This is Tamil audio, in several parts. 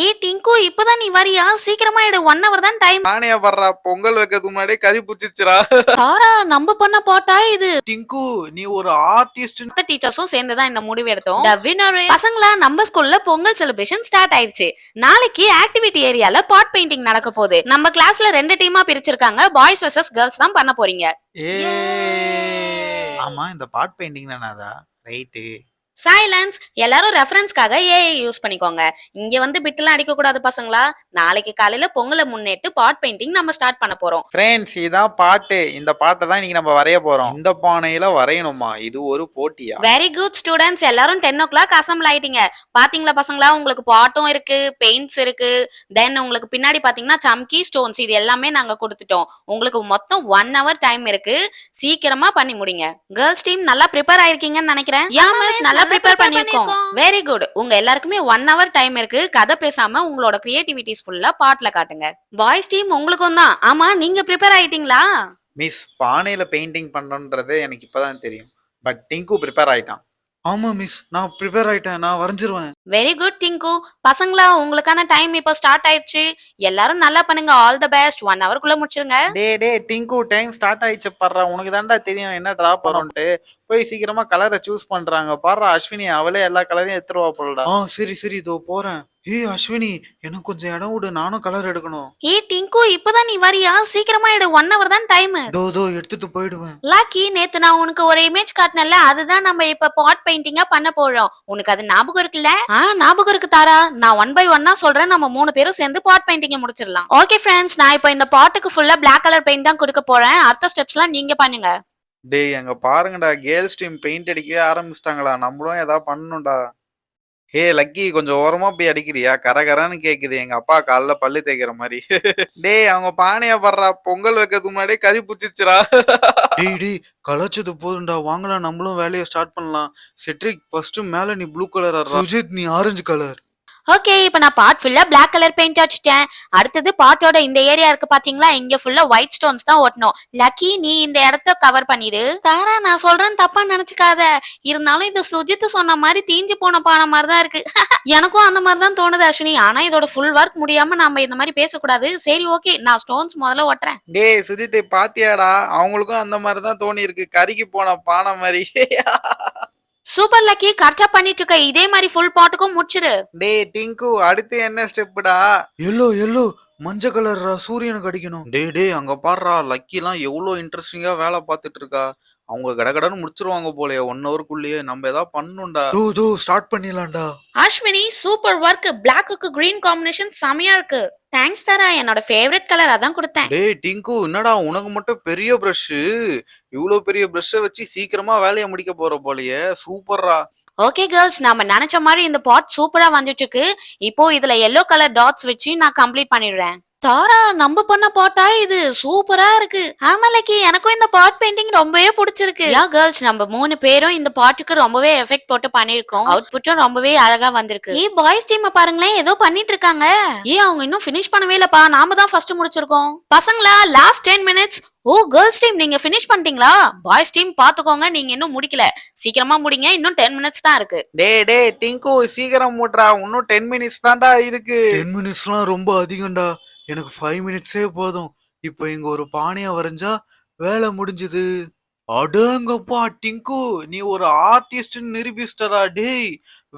ஏய் டிங்கு, இப்பதான் நீ வரியா? சீக்கிரமா எடு. 1 ஹவர் தான் டைம். நானே படுறா பொங்கல் வைக்கிறதுக்கு முன்னாடியே கறி புடிச்சிச்சுடா. தாரா, நம்ப பண்ண பாட்டா இது? டிங்கு நீ ஒரு ஆர்டிஸ்ட். மத்த டீச்சர்ஸும் சேர்ந்து தான் இந்த முடிவு எடுத்தோம். The winner is பசங்களா, நம்ம ஸ்கூல்ல பொங்கல் செலிப்ரேஷன் ஸ்டார்ட் ஆயிருச்சு. நாளைக்கு ஆக்டிவிட்டி ஏரியால பாட் பெயிண்டிங் நடக்க போகுது. நம்ம கிளாஸ்ல 2 டீமா பிரிச்சிருக்காங்க. பாய்ஸ் வெர்சஸ் கேர்ள்ஸ் தான் பண்ண போறீங்க. ஏ ஆமா, இந்த பாட் பெயிண்டிங் தானே? ரைட்டு. சைலன்ஸ். எல்லாரும் ரெஃபரன்ஸ்க்காக ஏஐ யூஸ் பண்ணிக்கோங்க. இங்க வந்து பிட்லாம் அடிக்க கூடாது பசங்களா. நாளைக்கு காலையில பொங்கலை முன்னிட்டு பாட் பெயிண்டிங் நம்ம ஸ்டார்ட் பண்ண போறோம். ஃப்ரெண்ட்ஸ், இதான் பாட்டு. இந்த பாட்டை தான் இன்னைக்கு நம்ம வரைய போறோம். இந்த பானையில வரையணுமா? இது ஒரு போட்டியா? வெரி குட் ஸ்டூடெண்ட்ஸ், எல்லாரும் 10 o'clock அசம்பிள் ஆயிட்டீங்க. பாத்தீங்களா பசங்களா, உங்களுக்கு பாட்டும் இருக்கு, பெயிண்ட்ஸ் இருக்கு. தென் உங்களுக்கு பின்னாடி பாத்தீங்கன்னா சம்கி, ஸ்டோன்ஸ் இது எல்லாமே நாங்க கொடுத்துட்டோம். உங்களுக்கு மொத்தம் 1 hour டைம் இருக்கு. சீக்கிரமா பண்ணி முடிங்க. கேர்ள்ஸ் டீம் நல்லா ப்ரிப்பேர் ஆயிருக்கீங்கன்னு நினைக்கிறேன். நல்லா ப்ரிப்பேர் பண்ணிருக்கோம். Very good. உங்க எல்லாருக்குமே 1 hour டைம் இருக்கு. கதை பேசாம உங்களோட கிரியேட்டிவிட்டிஸ் ஃபுல்லா பாட்ல காட்டுங்க. பாய்ஸ் டீம் உங்களுக்கும் தான். ஆமா, நீங்க ப்ரிப்பேர் ஆயிட்டீங்களா? மிஸ், பானையில பெயிண்டிங் பண்ணணுன்றது எனக்கு இப்பதான் தெரியும். பட் டிங்கு ப்ரிப்பேர் ஆயிட்டான். ஆமா மிஸ், நான் ப்ரிப்பேர் ஆயிட்டேன். நான் வரைஞ்சிருவேன். வெரி குட் டிங்கு. பசங்களா, உங்களுக்கான டைம் இப்ப ஸ்டார்ட் ஆயிடுச்சு. எல்லாரும் நல்லா பண்ணுங்க. All the best. 1 hour குள்ள முடிச்சிருங்க. டே டிங்கு, டைம் ஸ்டார்ட் ஆயிடுச்சு பாடுறா. உனக்கு தான்டா தெரியும் என்ன டிரா பண்ணணும்ட்டு. போய் சீக்கிரமா கலரை சூஸ் பண்றாங்க பாடுறா. அஸ்வினி அவளே எல்லா கலரையும் எடுத்துருவா போலடா. சரி இதோ போறேன். ஏய் அஸ்வினி, எனக்கு கொஞ்சம் இடம் விடு, நானும் கலர் எடுக்கணும். ஏய் டிங்கு, இப்பதான் நீ வரியா? சீக்கிரமா எடு. 1 hour தான் டைம். இதோ எடுத்துட்டு போயிடுவேன். லாக்கி, நேத்து நான் உனக்கு ஒரு இமேஜ் காட்டினேன்ல, அதுதான் நம்ம இப்ப பாட் பெயிண்டிங்கா பண்ண போறோம். உனக்கு அது ஞாபகம் இருக்குல்ல? ஞாபகம் இருக்கு தாரா. நான் 1 by 1 சொல்றேன். நம்ம 3 பேரும் சேர்ந்து பாட் பெயிண்டிங்க முடிச்சிடலாம். ஓகே ஃப்ரெண்ட்ஸ், நான் இப்ப இந்த பாட்டுக்கு ஃபுல்லா பிளாக் கலர் பெயிண்ட் தான் கொடுக்க போறேன். அடுத்த ஸ்டெப்ஸ்லாம் நீங்க பண்ணுங்க. டேய் அங்க பாருங்கடா, கேர்ள்ஸ் டீம் பெயிண்ட் அடிக்கவே ஆரம்பிச்சிட்டாங்களா. நம்மளும் ஏதாவது பண்ணணும்டா. ஹே லக்கி, கொஞ்சம் ஓரமா போய் அடிக்கிறியா? கரகரன்னு கேக்குது, எங்க அப்பா காலைல பல்லு தேய்க்கிற மாதிரி. டேய் அவங்க பானையா படுறா, பொங்கல் வைக்கிறதுக்கு முன்னாடியே கறி புடிச்சிச்சுடா. டேய் கலைச்சது போதும்டா, வாங்கலாம் நம்மளும் வேலையை ஸ்டார்ட் பண்ணலாம். செட்ரிக் ஃபர்ஸ்ட் மேல நீ ப்ளூ கலர், சுஜித் நீ ஆரஞ்சு கலர். ஓகே, இப்ப நான் பாட் ஃபுல்லா பிளாக் கலர் பெயிண்ட் அடிச்சிட்டேன். அடுத்தது பாட்டோட இந்த ஏரியா இருக்கு பாத்தீங்களா, இங்க ஃபுல்லா ஒயிட் ஸ்டோன்ஸ் தான் ஒட்டணும். லக்கி, நீ இந்த இடத்த கவர் பண்ணிடு. தாரா, நான் சொல்றேன் தப்பா நினைச்சுக்காத. இருந்தாலும் இது சுஜித் சொன்ன மாதிரி தீஞ்சு போன பானை மாதிரி தான் இருக்கு. எனக்கும் அந்த மாதிரி தான் தோணுது அஸ்வினி. ஆனா இதோட ஃபுல் ஒர்க் முடியாம நம்ம இந்த மாதிரி பேசக்கூடாது. சரி ஓகே, நான் ஸ்டோன்ஸ் முதல்ல ஒட்டுறேன். டேய் சுஜித்தை பாத்தியாடா, அவங்களுக்கும் அந்த மாதிரி தான் தோணி இருக்கு, கறிக்கு போன பானை மாதிரி. சூப்பர் லக்கி, கரெக்டா பண்ணிட்டு இருக்க. இதே மாதிரி ஃபுல் பாட்டுக்கும் முடிச்சிரு. டேய் டிங்கு, அடுத்து என்ன ஸ்டெப்டா? எல்லோ மஞ்ச கலர் சூரியனுக்கு அடிக்கணும். டேய் அங்க பாடுறா, லக்கி எல்லாம் எவ்வளவு இன்ட்ரெஸ்டிங்கா வேலை பார்த்துட்டு இருக்கா. அவங்க கடகடன்னு முடிச்சிருவாங்க போலயே 1 ஹவருக்குள்ளேயே. நம்ம ஏதாவது பண்ணணும்டா. தோ ஸ்டார்ட் பண்ணிடலாம்டா. Ashwini, super work. பிளாக்குக்கு கிரீன் காம்பினேஷன் செமையா இருக்கு. தேங்க்ஸ் தாரா, என்னோட ஃபேவரட் கலர் அதான் கொடுத்தேன். டேய் டிங்கு, என்னடா உனக்கு மட்டும் பெரிய பிரஷ்? இவ்வளவு பெரிய பிரஷ்ஷை வச்சு சீக்கிரமா வேலையை முடிக்க போற போலயே. சூப்பர்ரா. ஓகே கேர்ள்ஸ், நாம நினைச்ச மாதிரி இந்த பாட் சூப்பரா வந்துட்டு இருக்கு. இப்போ இதுல எல்லோ கலர் டாட்ஸ் வச்சு நான் கம்ப்ளீட் பண்ணிடுறேன். தாரா, நம்ம பண்ண பாட்டா இது? சூப்பரா இருக்கு. ஆமா லக்கி, எனக்கும் இந்த பாட் பெயிண்டிங் ரொம்பவே பிடிச்சிருக்கு. யா கேர்ள்ஸ், நம்ம 3 பேரும் இந்த பாட்டுக்கு ரொம்பவே எஃபெக்ட் போட்டு பண்ணிருக்கோம். அவுட்புட்டும் ரொம்பவே அழகா வந்திருக்கு. ஏய் பாய்ஸ் டீம் பாருங்களேன், ஏதோ பண்ணிட்டு இருக்காங்க. அவங்க இன்னும் ஃபினிஷ் பண்ணவே இல்லப்பா. நாம தான் ஃபர்ஸ்ட் முடிச்சிருக்கோம். பசங்களா, லாஸ்ட் 10 minutes. ஓ கேர்ள்ஸ் டீம், நீங்க ஃபினிஷ் பண்ணிட்டீங்களா? பாய்ஸ் டீம் பாத்துக்கோங்க, நீங்க இன்னும் முடிக்கல. சீக்கிரமா முடிங்க, இன்னும் 10 minutes தான் இருக்கு. டேய் டிங்கு, சீக்கிரம் மூட்றா. இன்னும் 10 மினிட்ஸ் தான்டா இருக்கு. 10 மினிட்ஸ்லாம் ரொம்ப அதிகம்டா. எனக்கு 5 மினிட்ஸே போதும். இப்போ இங்க ஒரு பானையா வரைஞ்சா வேலை முடிஞ்சது. அடங்கப்பா டிங்கு, நீ ஒரு ஆர்டிஸ்ட்னு நிரூபிச்சிட்டடா. டேய்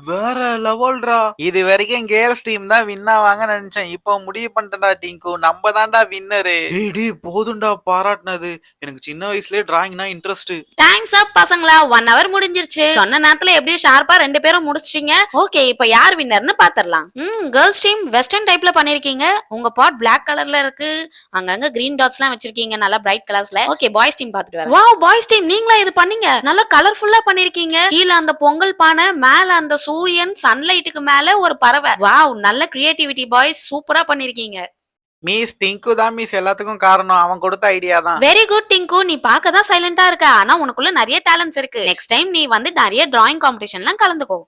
வேற லெவல்டா. இது வரைக்கும் கேர்ள்ஸ் டீம் தான் வின் ஆவாங்க நினைச்சேன். இப்போ முடிவு பண்ணிட்டா டிங்கு, நம்ம தான்டா வின்னரு. டேய் போதும்டா பாராட்டினது. எனக்கு சின்ன வயசுலயே டிராயிங்னா இன்ட்ரெஸ்ட். டைம்ஸ் அப் பசங்களா, 1 hour முடிஞ்சிருச்சு. சொன்ன நேரத்துல எப்படியும் ஷார்ப்பா 2 பேரும் முடிச்சிட்டீங்க. ஓகே, இப்போ யார் வின்னர்னு பாத்துறலாம். கேர்ள்ஸ் டீம் வெஸ்டர்ன் டைப்ல பண்ணிருக்கீங்க. உங்க பாட் பிளாக் கலர்ல இருக்கு. அங்கங்க கிரீன் டாட்ஸ்லாம் வச்சிருக்கீங்க, நல்லா பிரைட் கலர்ஸ்ல. ஓகே, பாய்ஸ் டீம் பாத்துட்டு வரேன். வாவ் பாய்ஸ் டீம், நீங்களா இது பண்ணீங்க? நல்லா கலர்ஃபுல்லா பண்ணிருக்கீங்க. கீழ அந்த பொங்கல் பானை, மேல அந்த சூரியன், சன்லைட்டுக்கு மேல ஒரு பறவை. வாவ், நல்ல கிரியேட்டிவிட்டி பாய்ஸ், சூப்பரா பண்ணிருக்கீங்க. மிஸ் டிங்கு தான் மிஸ் எல்லாத்துக்கும் காரணம். அவன் கொடுத்த ஐடியா தான். வெரி குட் டிங்கு, நீ பார்க்க தான் சைலண்டா இருக்க. ஆனா உனக்குள்ள நிறைய டேலண்ட்ஸ் இருக்கு. நெக்ஸ்ட் டைம் நீ வந்து நிறைய டிராயிங் காம்படிஷன்லாம் கலந்துக்கோ.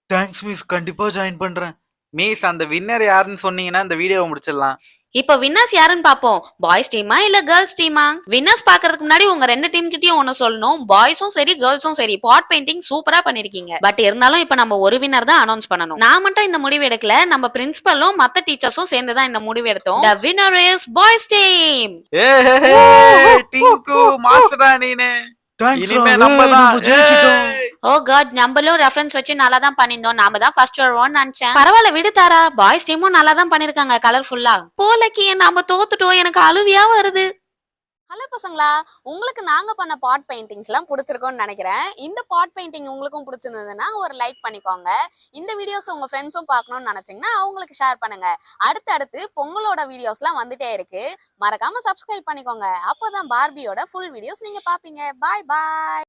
தேங்க்ஸ் மிஸ், கண்டிப்பா ஜாயின் பண்றேன். மிஸ், அந்த வின்னர் யாருன்னு சொன்னீங்கன்னா இந்த வீடியோவை முடிச்சிடலாம். இப்போ வின்னர்ஸ் யாருன்னு பாப்போம். பாய்ஸ் டீமா இல்ல கேர்ள்ஸ் டீமா? வின்னர்ஸ் பாக்குறதுக்கு முன்னாடி உங்க 2 டீம் கிட்டயும் ஒன்னு சொல்லணும். பாய்ஸும் சரி கேர்ள்ஸும் சரி பாட் பெயிண்டிங் சூப்பரா பண்ணிருக்கீங்க. பட் இருந்தாலும் இப்ப நம்ம ஒரு வின்னர் தான் அனௌன்ஸ் பண்ணணும். நான் மட்டும் இந்த முடிவு எடுக்கல. நம்ம பிரின்சிபலும் மத்த டீச்சர்ஸும் சேர்ந்து தான் இந்த முடிவு எடுத்தோம். The winner is boys team. டிங்கு மாஸ்டரா நீனு. இனிமே நம்ம தான் ஜெயிச்சிட்டோம். ஓ காட், நம்மளும் ரெஃபரன்ஸ் வச்சு நல்லா தான் பண்ணிருந்தோம். நாம தான் ஃபர்ஸ்ட் வருவோம்னு நினைச்சேன். பரவாயில்ல விடு தாரா. பாய்ஸ் டீமும் நல்லா தான் பண்ணிருக்காங்க கலர்ஃபுல்லா. போலக்கி நாம தோத்துட்டோம். எனக்கு அழுவியா வருது. ஹலோ பசங்களா, உங்களுக்கு நாங்க பண்ண பாட் பெயிண்டிங்ஸ் எல்லாம் பிடிச்சிருக்கும்னு நினைக்கிறேன். இந்த பாட் பெயிண்டிங் உங்களுக்கும் பிடிச்சிருந்ததுன்னா ஒரு லைக் பண்ணிக்கோங்க. இந்த வீடியோஸ் உங்க ஃப்ரெண்ட்ஸும் பார்க்கணும்னு நினைச்சீங்கன்னா அவங்களுக்கு ஷேர் பண்ணுங்க. அடுத்து பொங்கலோட வீடியோஸ் எல்லாம் வந்துட்டே இருக்கு. மறக்காம சப்ஸ்கிரைப் பண்ணிக்கோங்க. அப்போதான் பார்பியோட ஃபுல் வீடியோஸ் நீங்க பாப்பீங்க. பாய் பாய்.